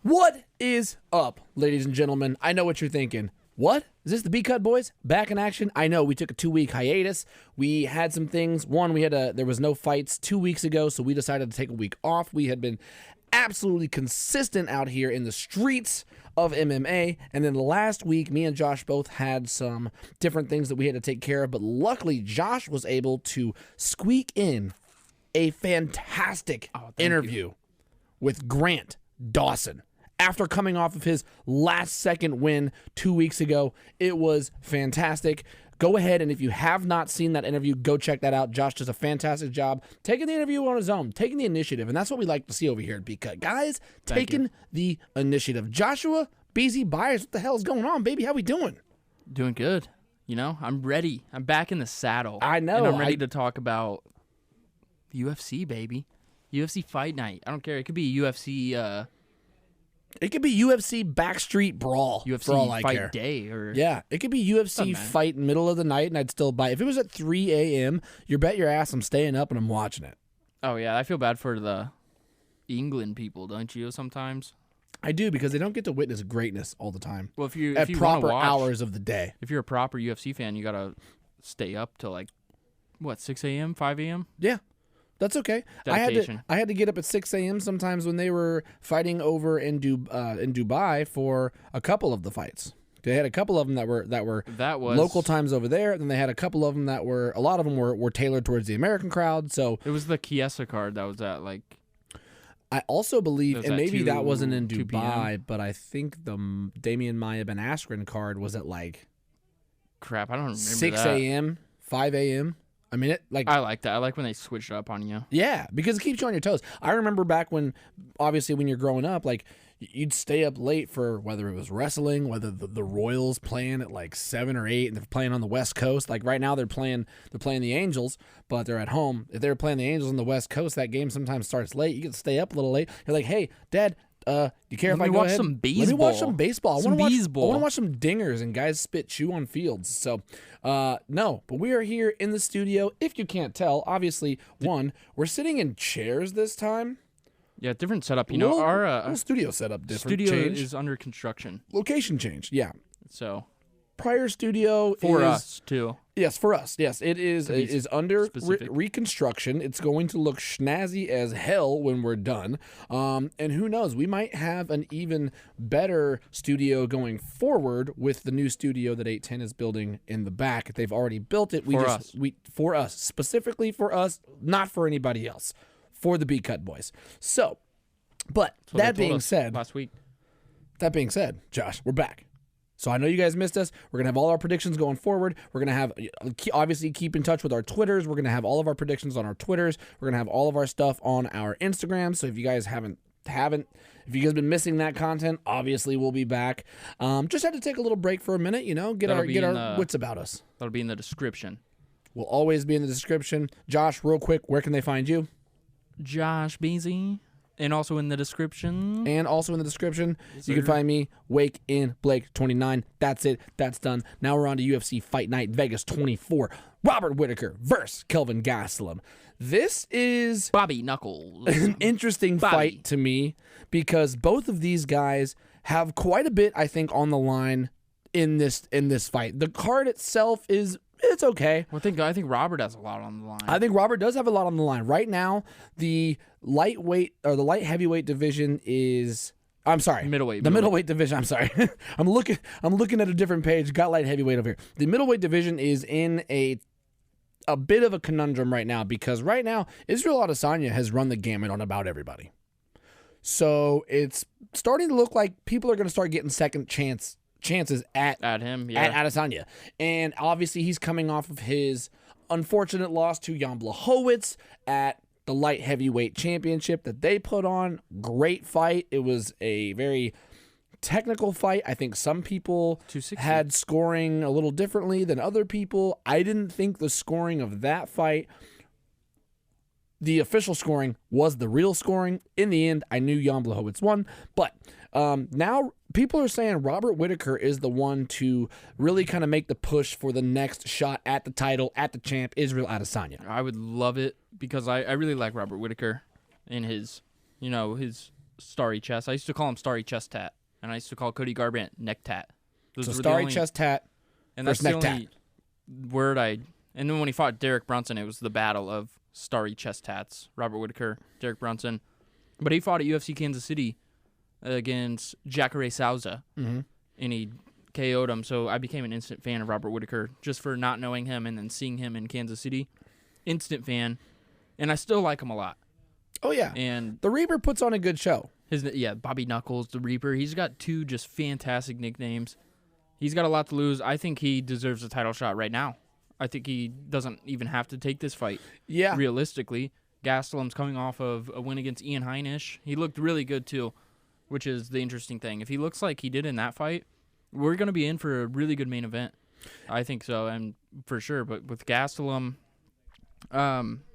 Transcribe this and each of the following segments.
What is up, ladies and gentlemen? I know what you're thinking. What? Is this the BCUT boys? Back in action? I know we took a 2-week hiatus. We had some things. One, there was no fights 2 weeks ago, so we decided to take a week off. We had been absolutely consistent out here in the streets of MMA. And then last week, me and Josh both had some different things that we had to take care of. But luckily, Josh was able to squeak in a fantastic interview with Grant Dawson. After coming off of his last-second win 2 weeks ago, it was fantastic. Go ahead, and if you have not seen that interview, go check that out. Josh does a fantastic job taking the interview on his own, taking the initiative, and that's what we like to see over here at BCUT. Guys, taking the initiative. Joshua, BZ Byers, what the hell is going on, baby? How we doing? Doing good. You know, I'm ready. I'm back in the saddle. I know. And I'm ready to talk about UFC, baby. UFC Fight Night. I don't care. It could be UFC... It could be UFC Backstreet Brawl. UFC for all I Fight care. Day. Yeah, it could be UFC Fight middle of the night, and I'd still buy it. If it was at 3 a.m., you bet your ass I'm staying up and I'm watching it. Oh, yeah. I feel bad for the England people, don't you, sometimes? I do, because they don't get to witness greatness all the time. Well, if you proper watch, hours of the day. If you're a proper UFC fan, you got to stay up till 6 a.m., 5 a.m.? Yeah. That's okay. Dedication. I had to get up at 6 a.m. sometimes when they were fighting over in Dubai for a couple of the fights. They had a couple of them that were local times over there. Then they had a couple of them a lot of them were tailored towards the American crowd. So it was the Chiesa card that was at I also believe, and maybe that wasn't in 2 Dubai, but I think the Damian Maia Ben Askren card was at crap. I don't remember 6 a.m., 5 a.m. I mean, I like that. I like when they switch it up on you. Yeah, because it keeps you on your toes. I remember back when you're growing up, you'd stay up late for whether it was wrestling, whether the Royals playing at 7 or 8, and they're playing on the West Coast. Like right now, they're playing the Angels, but they're at home. If they're playing the Angels on the West Coast, that game sometimes starts late. You can stay up a little late. You're like, hey, Dad. Do you care if I go ahead? Some baseball. Let me watch some baseball. I want to watch some dingers and guys spit chew on fields. So, no, but we are here in the studio. If you can't tell, obviously, we're sitting in chairs this time. Yeah, different setup. You know, our studio setup different. Studio change. is under construction. Location change. Yeah. So. Prior studio for us too. Yes, for us. Yes, it is under reconstruction. It's going to look snazzy as hell when we're done. And who knows? We might have an even better studio going forward with the new studio that 810 is building in the back. They've already built it. For us, specifically for us, not for anybody else. For the BCUT boys. So, but that being said, last week. That being said, Josh, we're back. So I know you guys missed us. We're going to have all our predictions going forward. We're going to have, obviously, keep in touch with our Twitters. We're going to have all of our predictions on our Twitters. We're going to have all of our stuff on our Instagram. So if you guys if you guys been missing that content, obviously we'll be back. Just had to take a little break for a minute, get our wits about us. That'll be in the description. We'll always be in the description. Josh, real quick, where can they find you? Josh BZ. And also in the description. Yes, you can find me, Wake in Blake 29. That's it. That's done. Now we're on to UFC Fight Night Vegas 24. Robert Whittaker versus Kelvin Gastelum. This is Bobby Knuckles. An interesting fight to me because both of these guys have quite a bit, I think, on the line in this fight. The card itself it's okay. Well, I think Robert has a lot on the line. I think Robert does have a lot on the line. Right now, the light heavyweight division is... I'm sorry. Middleweight. The middleweight division. I'm sorry. I'm looking at a different page. Got light heavyweight over here. The middleweight division is in a bit of a conundrum right now because right now, Israel Adesanya has run the gamut on about everybody. So it's starting to look like people are going to start getting second chances at him, yeah. At Adesanya. And obviously he's coming off of his unfortunate loss to Jan Blachowicz at the light heavyweight championship that they put on. Great fight. It was a very technical fight. I think some people had scoring a little differently than other people. I didn't think the scoring of that fight, the official scoring, was the real scoring. In the end, I knew Jan Blachowicz won, but now people are saying Robert Whittaker is the one to really kind of make the push for the next shot at the title, at the champ, Israel Adesanya. I would love it because I really like Robert Whittaker and his starry chest. I used to call him starry chest tat, and I used to call Cody Garbrandt neck tat. Those So were the starry only- chest tat. and that's versus the neck only word I. And then when he fought Derek Brunson, it was the battle of starry chest tats. Robert Whittaker, Derek Brunson, but he fought at UFC Kansas City against Jacare Souza, and he KO'd him. So I became an instant fan of Robert Whittaker just for not knowing him and then seeing him in Kansas City. Instant fan, and I still like him a lot. Oh yeah, And the Reaper puts on a good show. Bobby Knuckles, the Reaper. He's got 2 just fantastic nicknames. He's got a lot to lose. I think he deserves a title shot right now. I think he doesn't even have to take this fight. Yeah, Realistically, Gastelum's coming off of a win against Ian Heinisch. He looked really good too, which is the interesting thing. If he looks like he did in that fight, we're going to be in for a really good main event. I think so, and for sure. But with Gastelum,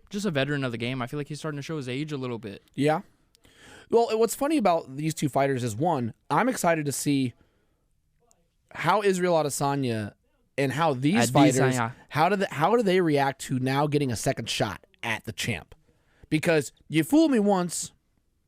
just a veteran of the game, I feel like he's starting to show his age a little bit. Yeah. Well, what's funny about these 2 fighters is, one, I'm excited to see how Israel Adesanya and how these fighters, how do they react to now getting a second shot at the champ? Because you fooled me once,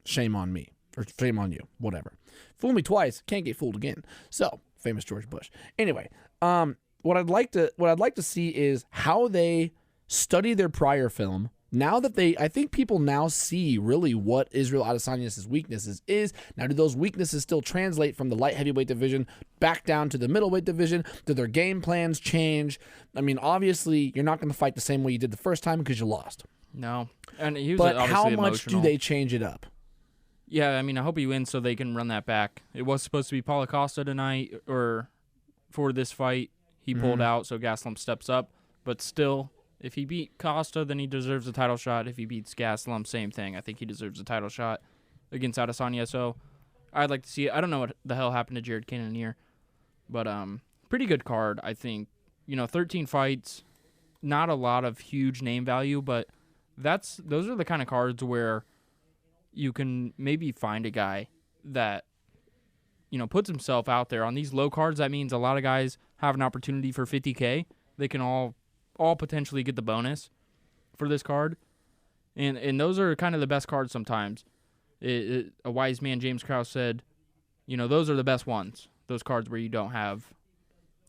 shame on me, or shame on you, whatever. Fool me twice, can't get fooled again. So, famous George Bush. Anyway, what I'd like to see is how they study their prior film. Now that I think people now see really what Israel Adesanya's weaknesses is. Now, do those weaknesses still translate from the light heavyweight division back down to the middleweight division? Do their game plans change? I mean, obviously, you're not going to fight the same way you did the first time because you lost. No, and he was But obviously how much emotional. do they change it up? Yeah, I mean, I hope he wins so they can run that back. It was supposed to be Paulo Costa tonight, or for this fight. He pulled out, so Gastelum steps up. But still, if he beat Costa, then he deserves a title shot. If he beats Gastelum, same thing. I think he deserves a title shot against Adesanya. So I'd like to see it. I don't know what the hell happened to Jared Cannonier, but pretty good card, I think. 13 fights, not a lot of huge name value, but those are the kind of cards where you can maybe find a guy that puts himself out there. On these low cards, that means a lot of guys have an opportunity for $50K. They can all potentially get the bonus for this card. And those are kind of the best cards sometimes. A wise man, James Krause, said, those are the best ones. Those cards where you don't have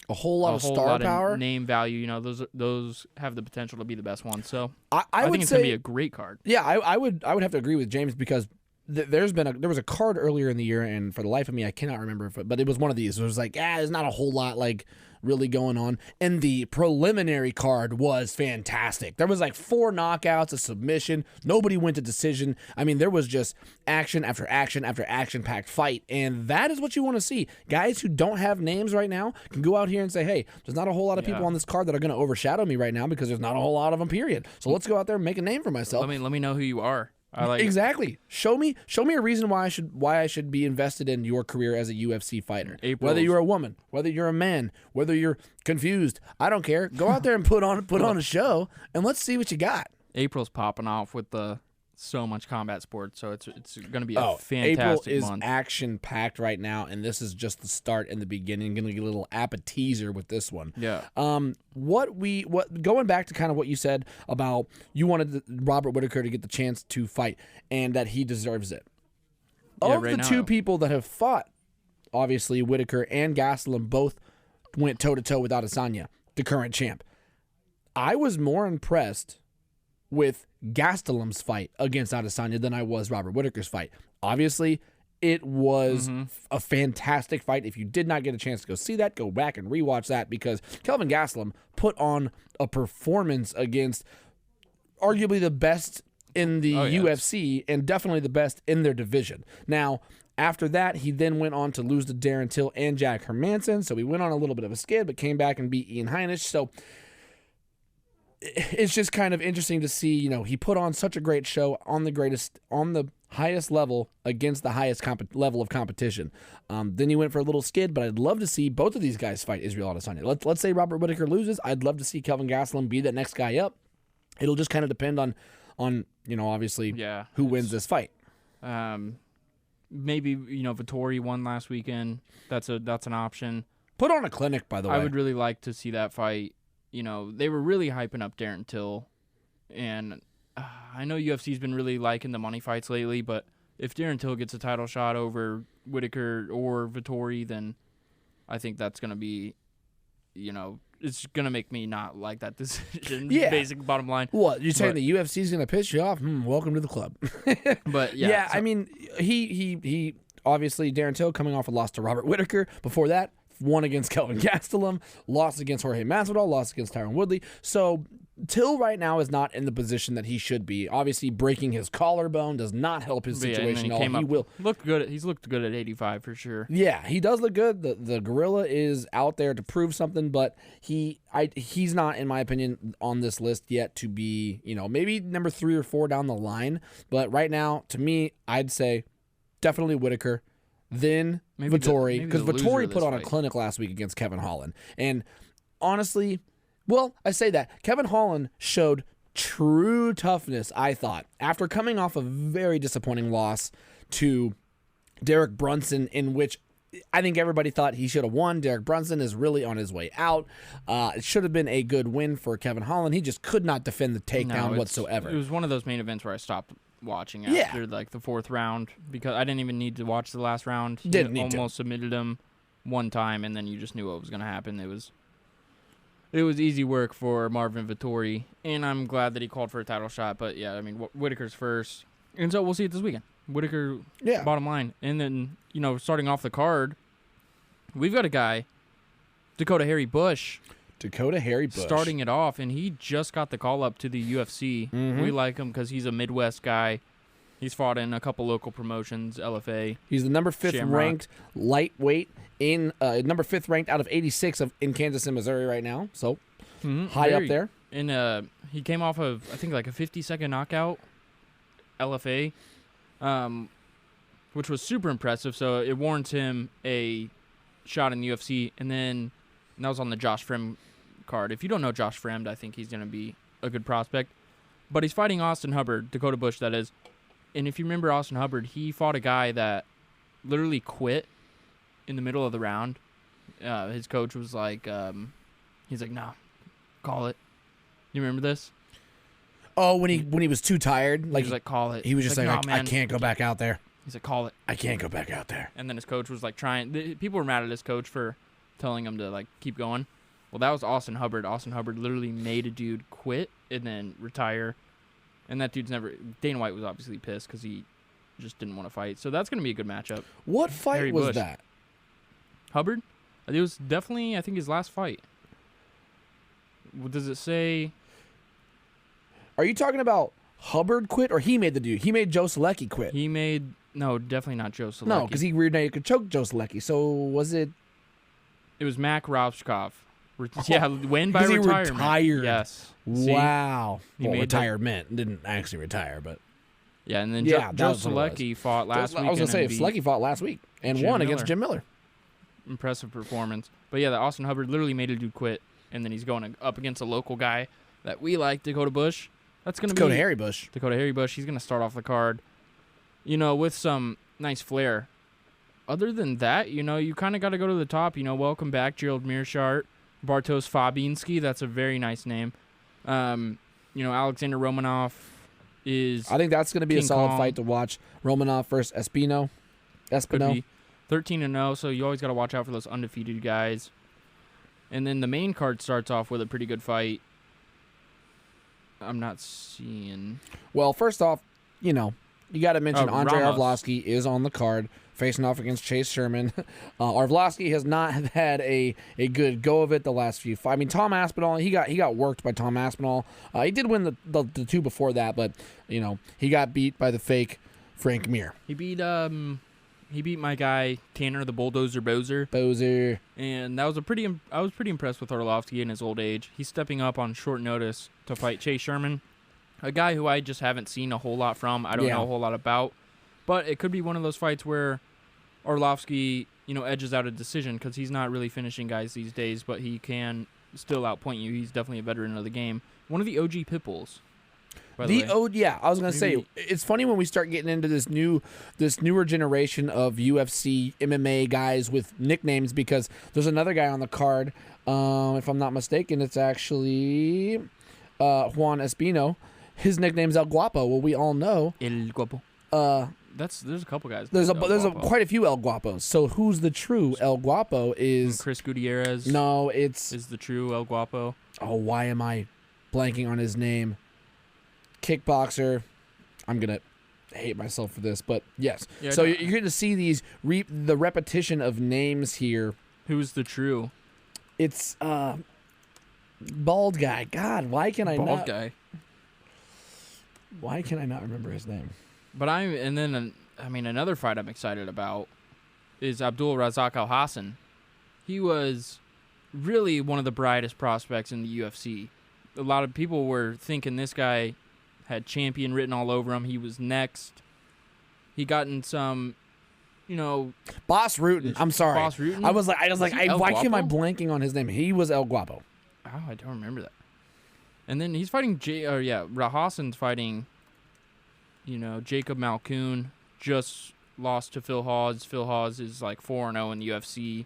A whole lot of star power, name value. Those have the potential to be the best ones. So I I would think it's say, gonna be a great card. Yeah, I would have to agree with James because there was a card earlier in the year, and for the life of me, I cannot remember but it was one of these. It was like, there's not a whole lot really going on. And the preliminary card was fantastic. There was 4 knockouts, a submission. Nobody went to decision. I mean, there was just action after action after action-packed fight, and that is what you want to see. Guys who don't have names right now can go out here and say, hey, there's not a whole lot of people on this card that are going to overshadow me right now because there's not a whole lot of them, period. So let's go out there and make a name for myself. Let me know who you are. I like Exactly. Show me a reason why I should be invested in your career as a UFC fighter. Whether you're a woman, whether you're a man, whether you're confused, I don't care. Go out there and put on a show, and let's see what you got. April's popping off with so much combat sports, so it's going to be a April fantastic is month. action packed right now, and this is just the start and the beginning. Going to get a little appetizer with this one. Yeah. Going back to kind of what you said about you wanted Robert Whittaker to get the chance to fight and that he deserves it. Yeah, Of right the now. 2 people that have fought, obviously Whittaker and Gastelum both went toe to toe with Adesanya, the current champ. I was more impressed with Gastelum's fight against Adesanya than I was Robert Whittaker's fight. Obviously, it was a fantastic fight. If you did not get a chance to go see that, go back and rewatch that because Kelvin Gastelum put on a performance against arguably the best in the UFC and definitely the best in their division. Now, after that, he then went on to lose to Darren Till and Jack Hermanson, so he went on a little bit of a skid, but came back and beat Ian Heinisch. So it's just kind of interesting to see, he put on such a great show on the highest level against the highest level of competition. Then he went for a little skid, but I'd love to see both of these guys fight Israel Adesanya. Let's say Robert Whittaker loses. I'd love to see Kelvin Gastelum be that next guy up. It'll just kind of depend on obviously who wins this fight. Maybe Vettori won last weekend. That's an option. Put on a clinic, by the way. I would really like to see that fight. They were really hyping up Darren Till, and I know UFC's been really liking the money fights lately, but if Darren Till gets a title shot over Whittaker or Vettori, then I think that's going to be, it's going to make me not like that decision. Yeah. Basic bottom line. What, you're saying the UFC is going to piss you off? Welcome to the club. But yeah, I mean, he obviously, Darren Till coming off a loss to Robert Whittaker. Before that, won against Kelvin Gastelum, lost against Jorge Masvidal, lost against Tyron Woodley. So Till right now is not in the position that he should be. Obviously, breaking his collarbone does not help his situation at all. Looked good. He's looked good at 85 for sure. Yeah, he does look good. The gorilla is out there to prove something, but he's not, in my opinion, on this list yet to be, maybe number 3 or 4 down the line. But right now, to me, I'd say definitely Whittaker, then Vettori, because Vettori put on a clinic last week against Kevin Holland. And honestly, well, I say that. Kevin Holland showed true toughness, I thought, after coming off a very disappointing loss to Derek Brunson, in which I think everybody thought he should have won. Derek Brunson is really on his way out. It should have been a good win for Kevin Holland. He just could not defend the takedown whatsoever. It was one of those main events where I stopped watching after the 4th round because I didn't even need to watch the last round. Almost submitted him one time, and then you just knew what was going to happen. It was easy work for Marvin Vettori, and I'm glad that he called for a title shot. But yeah, I mean, Whittaker's first, and so we'll see it this weekend. Whittaker, bottom line, and then starting off the card, we've got a guy, Dakota Harry Bush. Starting it off, and he just got the call up to the UFC. Mm-hmm. We like him because he's a Midwest guy. He's fought in a couple local promotions, LFA. He's the number 5th ranked lightweight in number 5th ranked out of 86 in Kansas and Missouri right now. So high up there. And he came off of I think like a 50-second knockout, LFA, which was super impressive. So it warrants him a shot in the UFC, and that was on the Josh Fremd card. If you don't know Josh Fremd, I think he's going to be a good prospect. But he's fighting Austin Hubbard, Dakota Bush, that is. And if you remember Austin Hubbard, he fought a guy that literally quit in the middle of the round. His coach was like, he's like, no, call it. You remember this? Oh, when he was too tired? He was like, call it. He was just like, no, I can't go back out there. He's like, call it. I can't go back out there. And then his coach was like people were mad at his coach for telling him to like keep going. Well, that was Austin Hubbard. Austin Hubbard literally made a dude quit and then retire. And that dude's Dana White was obviously pissed because he just didn't want to fight. So that's going to be a good matchup. What fight Harry was Bush. that? Hubbard? It was definitely, I think, his last fight. Does it say? Are you talking about Hubbard quit or he made the dude? He made Joe Selecki quit. No, definitely not Joe Selecki. No, because he rear naked could choke Joe Selecki. So was it? It was Mac Rovskov. Yeah, win by retirement. He retired. Yes. Wow. Well, retirement. Didn't actually retire, but. Yeah, and then Joe Selecki fought last week. I was going to say, Selecki fought last week and won against Jim Miller. Impressive performance. But yeah, the Austin Hubbard literally made a dude quit, and then he's going up against a local guy that we like, Dakota Bush. That's going to be Dakota Harry Bush. Dakota Harry Bush. He's going to start off the card, with some nice flair. Other than that, you kind of got to go to the top. Welcome back, Gerald Mearshart. Bartosz Fabinski, that's a very nice name. Alexander Romanov is. I think that's going to be King a solid Kong. fight to watch. Romanov versus Espino. Could be 13-0, so you always got to watch out for those undefeated guys. And then the main card starts off with a pretty good fight. I'm not seeing. Well, first off, you got to mention Andrei Ramos. Arlovski is on the card, facing off against Chase Sherman. Arlovski has not had a good go of it the last few fights. I mean, Tom Aspinall, he got worked by Tom Aspinall. He did win the two before that, but he got beat by the fake Frank Mir. He beat my guy Tanner the Bulldozer Bozer. And I was pretty impressed with Arlovski in his old age. He's stepping up on short notice to fight Chase Sherman, a guy who I just haven't seen a whole lot from. I don't know a whole lot about. But it could be one of those fights where Arlovski, edges out a decision because he's not really finishing guys these days, but he can still outpoint you. He's definitely a veteran of the game. One of the OG Pitbulls. I was going to say, it's funny when we start getting into this newer generation of UFC MMA guys with nicknames, because there's another guy on the card, if I'm not mistaken, it's actually Juan Espino. His nickname's El Guapo. Well, we all know El Guapo. There's a couple guys. There's Guapo. quite a few El Guapos. So who's the true El Guapo? Is Chris Gutierrez? No, it's is the true El Guapo. Oh, why am I blanking on his name? Kickboxer. I'm gonna hate myself for this, but yes. Yeah, so no. you're going to see the repetition of names here. Who's the true? It's bald guy. God, why can I not? Bald guy. Why can I not remember his name? But another fight I'm excited about is Abdul Razak Al Hassan. He was really one of the brightest prospects in the UFC. A lot of people were thinking this guy had champion written all over him. He was next. He got in some, Boss Rutan. I'm sorry. Boss Rutan? I was like, why am I Guapo? blanking on his name? He was El Guapo. Oh, I don't remember that. And then he's fighting Hassan's fighting, Jacob Malkoon. Just lost to Phil Hawes. Phil Hawes is like 4-0 in the UFC.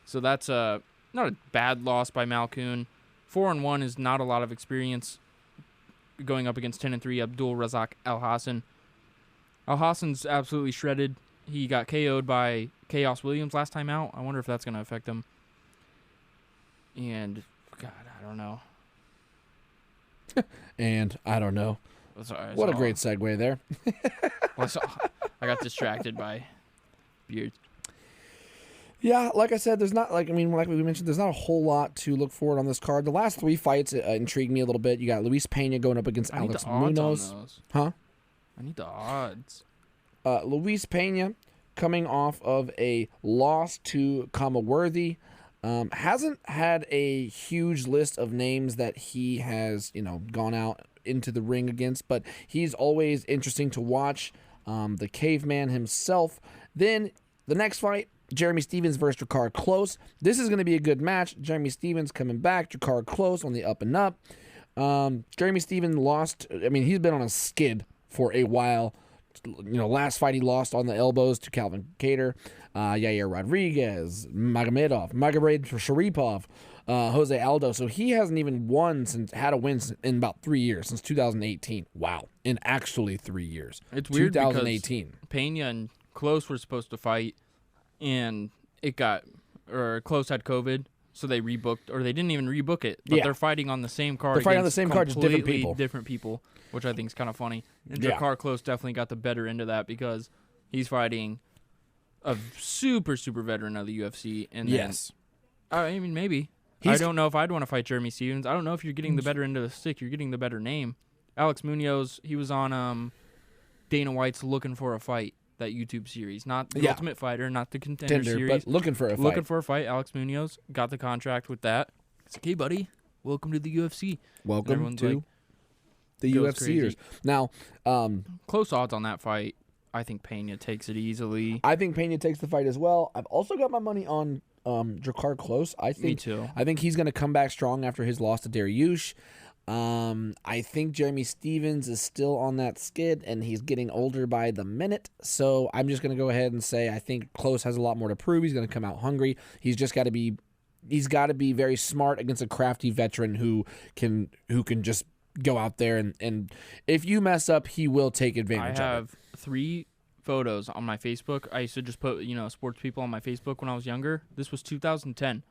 So that's not a bad loss by Malkoon. 4-1 is not a lot of experience going up against 10-3 Abdul Razak Al Hassan. Al Hassan's absolutely shredded. He got KO'd by Chaos Williams last time out. I wonder if that's going to affect him. And, God, I don't know. And I don't know. Sorry, What a great segue there. I got distracted by Beard. Yeah, like I said, like we mentioned, there's not a whole lot to look forward on this card. The last three fights intrigued me a little bit. You got Luis Pena going up against Alex Munoz. Huh? I need the odds. Luis Pena coming off of a loss to Kama Worthy. Hasn't had a huge list of names that he has, gone out into the ring against, but he's always interesting to watch. The caveman himself. Then the next fight, Jeremy Stephens versus Drakkar Klose. This is going to be a good match. Jeremy Stephens coming back. Drakkar Klose on the up and up. Jeremy Stephens lost. He's been on a skid for a while. Last fight he lost on the elbows to Kelvin Cater, Yair Rodriguez, Magomedov, Sharipov, Jose Aldo. So he hasn't even had a win in about 3 years, since 2018. Wow. In actually 3 years. It's weird 2018. because Pena and Klose were supposed to fight, and Klose had COVID, so they rebooked, or they didn't even rebook it, but they're fighting on the same card. They're fighting on the same card, just different people. Which I think is kind of funny. And Drakkar Klose definitely got the better end of that because he's fighting a super, super veteran of the UFC. And yes. Maybe. I don't know if I'd want to fight Jeremy Stephens. I don't know if you're getting the better end of the stick. You're getting the better name. Alex Munoz, he was on Dana White's Looking for a Fight, that YouTube series. Not the Ultimate Fighter, not the Contender series. But looking for a fight. Looking for a fight. Alex Munoz got the contract with that. It's like, hey, buddy, welcome to the UFC. Welcome to the UFCers. Now, close odds on that fight. I think Pena takes it easily. I think Pena takes the fight as well. I've also got my money on Drakkar Klose. Me too. I think he's going to come back strong after his loss to Dariush. I think Jeremy Stephens is still on that skid, and he's getting older by the minute. So I'm just going to go ahead and say I think Klose has a lot more to prove. He's going to come out hungry. He's got to be very smart against a crafty veteran who can just go out there and if you mess up, he will take advantage of it. I have 3 photos on my Facebook. I used to just put, sports people on my Facebook when I was younger. This was 2010.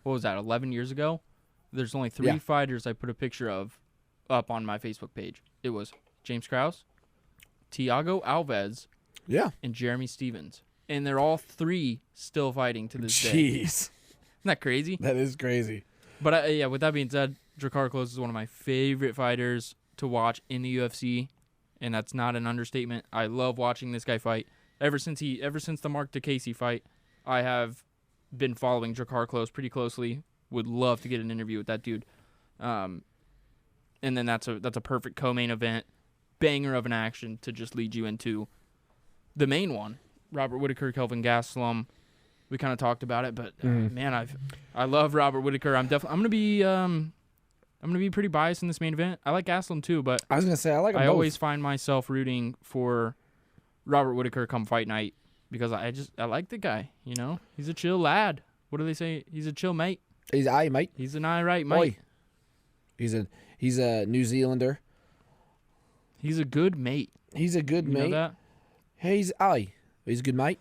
What was that, 11 years ago? There's only 3 fighters I put a picture of up on my Facebook page. It was James Krause, Thiago Alves, and Jeremy Stephens. And they're all 3 still fighting to this day. Jeez. Isn't that crazy? That is crazy. But with that being said, Drakkar Klose is one of my favorite fighters to watch in the UFC, and that's not an understatement. I love watching this guy fight. Ever since the Mark DeCasey fight, I have been following Drakkar Klose pretty closely. Would love to get an interview with that dude. And then that's a perfect co-main event, banger of an action to just lead you into the main one. Robert Whittaker, Kelvin Gastelum. We kind of talked about it, but man, I love Robert Whittaker. I'm gonna be pretty biased in this main event. I like Gastelum too, but I was gonna say I both. Always find myself rooting for Robert Whittaker come fight night because I like the guy. He's a chill lad. What do they say? He's a chill mate. He's aye mate. He's an aye right mate. Oi. He's a New Zealander. He's a good mate. He's a good mate. Know that? He's a good mate.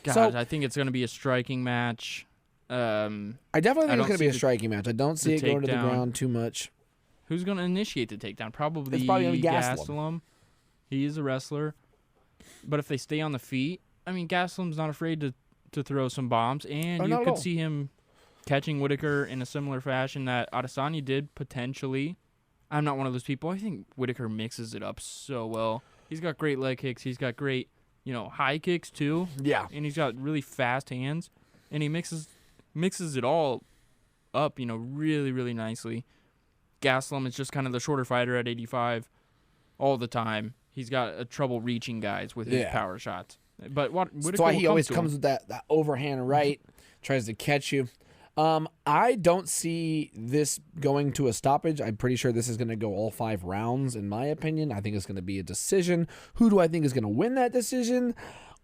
God, So- I think it's going to be a striking match. I definitely think it's don't going to see be a the- striking match. I don't see it going to the takedown. ground too much. Who's going to initiate the takedown? Probably, It's probably gonna be Gastelum. Gastelum. He is a wrestler. But if they stay on the feet, I mean, Gastelum's not afraid to throw some bombs, and Oh, you not at could all. see him catching Whittaker in a similar fashion that Adesanya did, potentially. I'm not one of those people. I think Whittaker mixes it up so well. He's got great leg kicks. He's got great, high kicks, too. Yeah. And he's got really fast hands, and he mixes it all up, really, really nicely. Gastelum is just kind of the shorter fighter at 85 all the time. He's got trouble reaching guys with his power shots. But Whittaker That's why he always to comes him. with that overhand right, tries to catch you. I don't see this going to a stoppage. I'm pretty sure this is going to go all 5 rounds, in my opinion. I think it's going to be a decision. Who do I think is going to win that decision?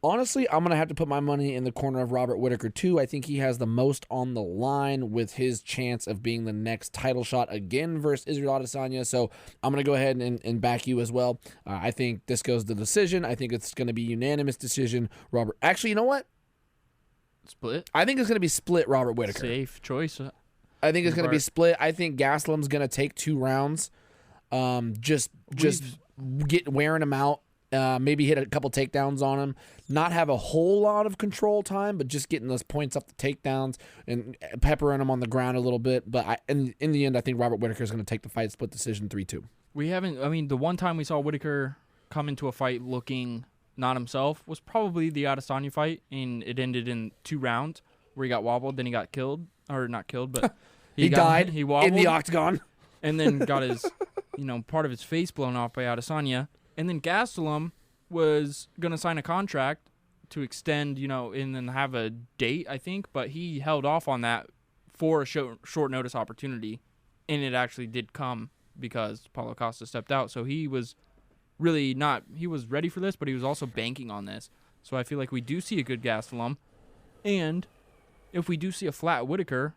Honestly, I'm going to have to put my money in the corner of Robert Whittaker, too. I think he has the most on the line with his chance of being the next title shot again versus Israel Adesanya. So I'm going to go ahead and back you as well. I think this goes to decision. I think it's going to be unanimous decision. Robert. Actually, you know what? Split. I think it's going to be split Robert Whittaker. Safe choice. I think it's going to be split. I think Gastelum's going to take 2 rounds. Just get wearing him out. Maybe hit a couple takedowns on him. Not have a whole lot of control time, but just getting those points up the takedowns and peppering him on the ground a little bit. But in the end, I think Robert Whittaker is going to take the fight split decision 3-2. We haven't. I mean, the one time we saw Whittaker come into a fight looking not himself was probably the Adesanya fight, and it ended in 2 rounds where he got wobbled, then he got killed, or not killed, but He died He wobbled in the octagon. and then got his, part of his face blown off by Adesanya. And then Gastelum was going to sign a contract to extend, and then have a date, I think, but he held off on that for a short notice opportunity, and it actually did come because Paulo Costa stepped out. So he was really not, he was ready for this, but he was also banking on this. So I feel like we do see a good Gastelum, and if we do see a flat Whittaker,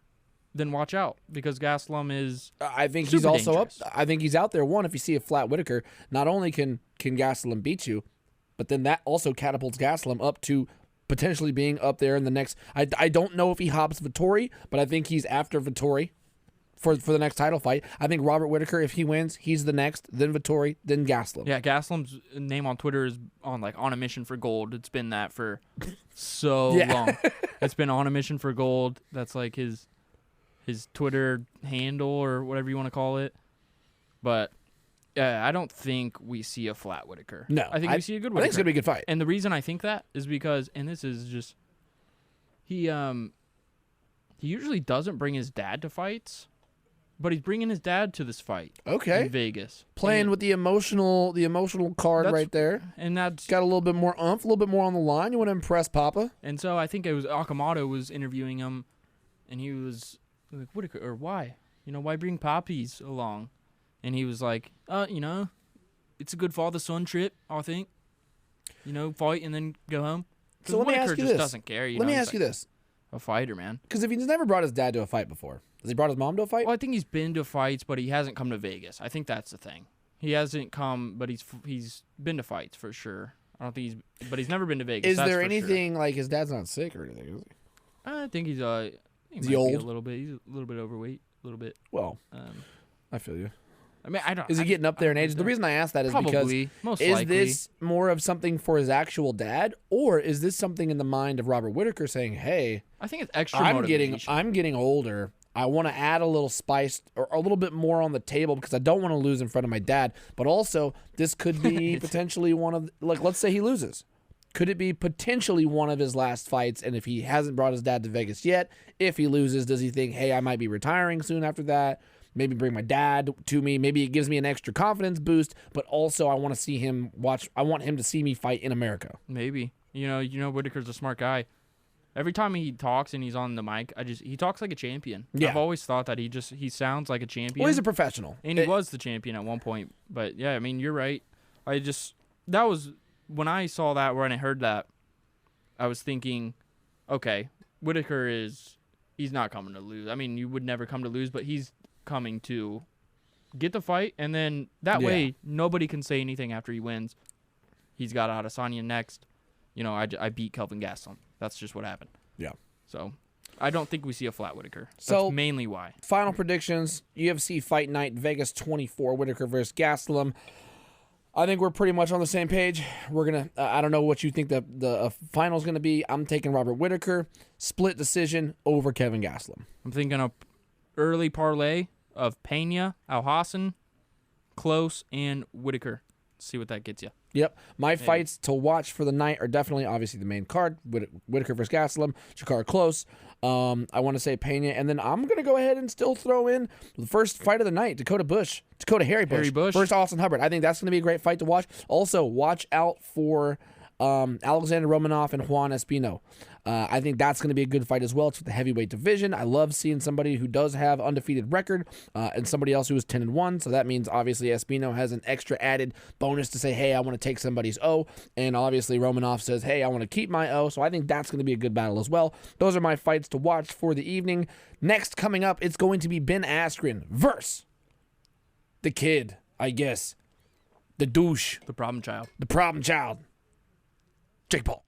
then watch out because Gastelum is. I think super he's also dangerous. up. I think he's out there. One, if you see a flat Whittaker, not only can Gastelum beat you, but then that also catapults Gastelum up to potentially being up there in the next. I don't know if he hops Vettori, but I think he's after Vettori for the next title fight. I think Robert Whittaker, if he wins, he's the next, then Vettori, then Gastelum. Yeah, Gastelum's name on Twitter is on a mission for gold. It's been that for so long. It's been on a mission for gold. That's like his Twitter handle or whatever you want to call it. But I don't think we see a flat Whittaker. No, I think we see a good Whittaker. I think it's gonna be a good fight. And the reason I think that is because, and this is just, he usually doesn't bring his dad to fights, but he's bringing his dad to this fight. Okay, in Vegas, playing and with the emotional card That's- right there. and that's Got a little bit more oomph, a little bit more on the line. You want to impress Papa? And so I think it was Akamoto was interviewing him, and he was like, Whittaker, or why? Why bring Poppies along? And he was like, it's a good father-son trip, I think. Fight and then go home. So let me Whittaker ask you just this. doesn't care. Let me ask you this. A fighter, man. Because if he's never brought his dad to a fight before, has he brought his mom to a fight? Well, I think he's been to fights, but he hasn't come to Vegas. I think that's the thing. He hasn't come, but he's been to fights for sure. I don't think but he's never been to Vegas. Is that's there for anything like his dad's not sick or anything? Is he? I think he's Is might he be old? a little bit. He's a little bit overweight, a little bit. Well, Um, I feel you. I mean, I don't. Is he getting up there in age? The reason I ask that is Probably, because most is likely. this more of something for his actual dad, or is this something in the mind of Robert Whittaker saying, "Hey, I think it's extra I'm motivation. getting older. I want to add a little spice or a little bit more on the table because I don't want to lose in front of my dad, but also this could be potentially one of let's say he loses. Could it be potentially one of his last fights? And if he hasn't brought his dad to Vegas yet, if he loses, does he think, hey, I might be retiring soon after that? Maybe bring my dad to me. Maybe it gives me an extra confidence boost, but also I want to see him watch. I want him to see me fight in America. Maybe. Whittaker's a smart guy. Every time he talks and he's on the mic, he talks like a champion. Yeah. I've always thought that he sounds like a champion. Well, he's a professional. And he was the champion at one point. But yeah, I mean, you're right. That was when I saw that, when I heard that, I was thinking, okay, Whittaker he's not coming to lose. I mean, you would never come to lose, but he's coming to get the fight, and then that way nobody can say anything after he wins. he's got Adesanya next. I beat Kelvin Gastelum. That's just what happened. Yeah. So I don't think we see a flat Whittaker. That's So, mainly why. Final predictions, UFC Fight Night, Vegas 24, Whittaker versus Gastelum. I think we're pretty much on the same page. We're going to, I don't know what you think the final's going to be. I'm taking Robert Whittaker, split decision over Kevin Gastelum. I'm thinking a early parlay of Pena, Alhassan, Klose, and Whittaker. See what that gets you. Yep. My fights to watch for the night are definitely, obviously, the main card, Whittaker versus Gastelum, Drakkar Klose. I want to say Pena, and then I'm going to go ahead and still throw in the first fight of the night, Dakota Harry Bush versus Austin Hubbard. I think that's going to be a great fight to watch. Also, watch out for Alexander Romanov and Juan Espino. I think that's going to be a good fight as well. It's with the heavyweight division. I love seeing somebody who does have undefeated record and somebody else who is 10-1. So that means obviously Espino has an extra added bonus to say, hey, I want to take somebody's O. And obviously Romanov says, hey, I want to keep my O. So I think that's going to be a good battle as well. Those are my fights to watch for the evening. Next coming up, it's going to be Ben Askren versus the kid, I guess. The douche. The problem child. Jake Paul.